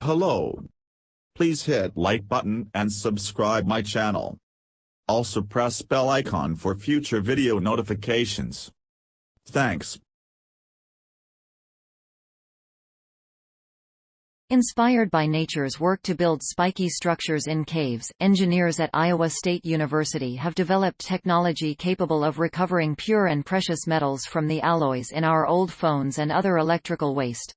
Hello. Please hit like button and subscribe my channel. Also press bell icon for future video notifications. Thanks. Inspired by nature's work to build spiky structures in caves, engineers at Iowa State University have developed technology capable of recovering pure and precious metals from the alloys in our old phones and other electrical waste.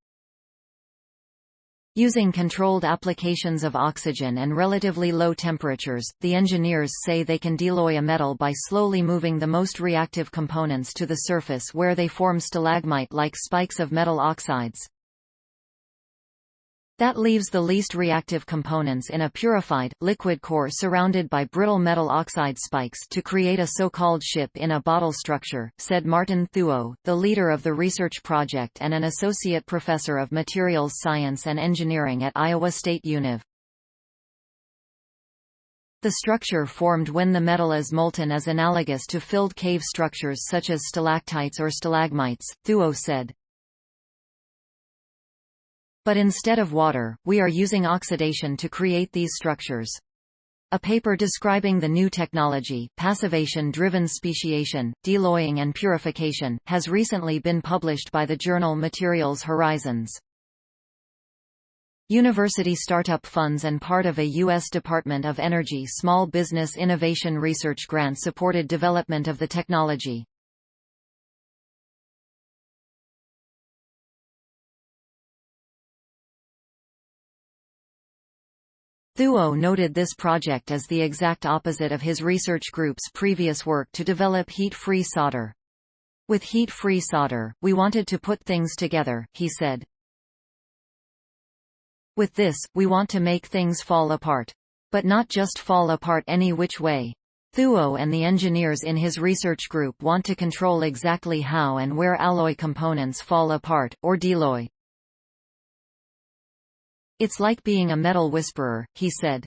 Using controlled applications of oxygen and relatively low temperatures, the engineers say they can dealloy a metal by slowly moving the most reactive components to the surface where they form stalagmite-like spikes of metal oxides. That leaves the least reactive components in a purified, liquid core surrounded by brittle metal oxide spikes to create a so-called ship in a bottle structure, said Martin Thuo, the leader of the research project and an associate professor of materials science and engineering at Iowa State Univ. The structure formed when the metal is molten is analogous to filled cave structures such as stalactites or stalagmites, Thuo said. But instead of water, we are using oxidation to create these structures. A paper describing the new technology, passivation-driven speciation, dealloying and purification, has recently been published by the journal Materials Horizons. University startup funds and part of a U.S. Department of Energy Small Business Innovation Research grant supported development of the technology. Thuo noted this project as the exact opposite of his research group's previous work to develop heat-free solder. With heat-free solder, we wanted to put things together, he said. With this, we want to make things fall apart. But not just fall apart any which way. Thuo and the engineers in his research group want to control exactly how and where alloy components fall apart, or dealloy. It's like being a metal whisperer, he said.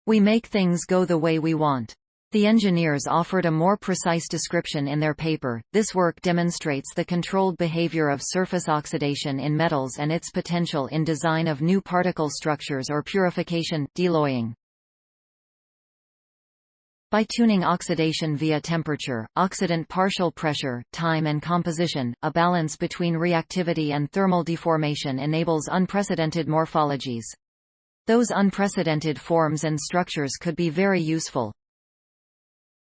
We make things go the way we want. The engineers offered a more precise description in their paper. This work demonstrates the controlled behavior of surface oxidation in metals and its potential in design of new particle structures or purification, dealloying. By tuning oxidation via temperature, oxidant partial pressure, time and composition, a balance between reactivity and thermal deformation enables unprecedented morphologies. Those unprecedented forms and structures could be very useful.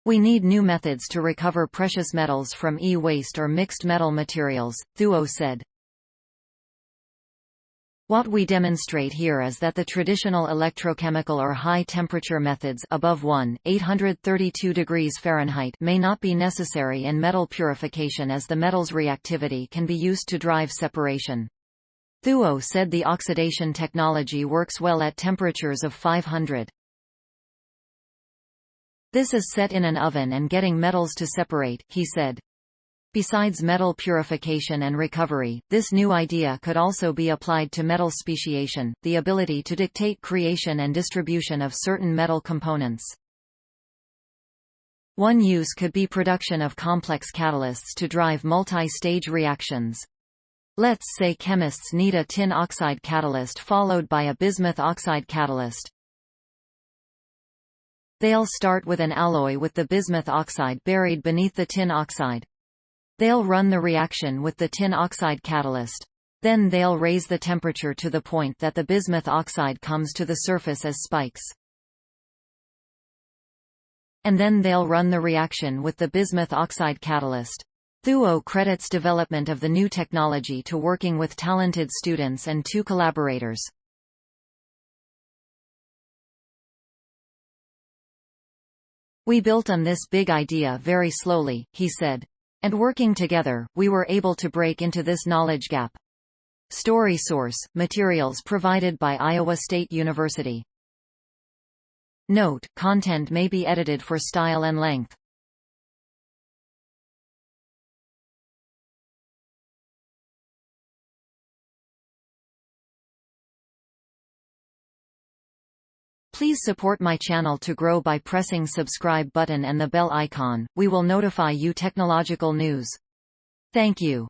We need new methods to recover precious metals from e-waste or mixed metal materials, Thuo said. What we demonstrate here is that the traditional electrochemical or high-temperature methods above 832 degrees Fahrenheit may not be necessary in metal purification as the metal's reactivity can be used to drive separation. Thuo said the oxidation technology works well at temperatures of 500. This is set in an oven and getting metals to separate, he said. Besides metal purification and recovery, this new idea could also be applied to metal speciation, the ability to dictate creation and distribution of certain metal components. One use could be production of complex catalysts to drive multi-stage reactions. Let's say chemists need a tin oxide catalyst followed by a bismuth oxide catalyst. They'll start with an alloy with the bismuth oxide buried beneath the tin oxide. They'll run the reaction with the tin oxide catalyst. Then they'll raise the temperature to the point that the bismuth oxide comes to the surface as spikes. And then they'll run the reaction with the bismuth oxide catalyst. Thuo credits development of the new technology to working with talented students and 2 collaborators. We built on this big idea very slowly, he said. And working together, we were able to break into this knowledge gap. Story source: materials provided by Iowa State University. Note: content may be edited for style and length. Please support my channel to grow by pressing subscribe button and the bell icon. We will notify you technological news. Thank you.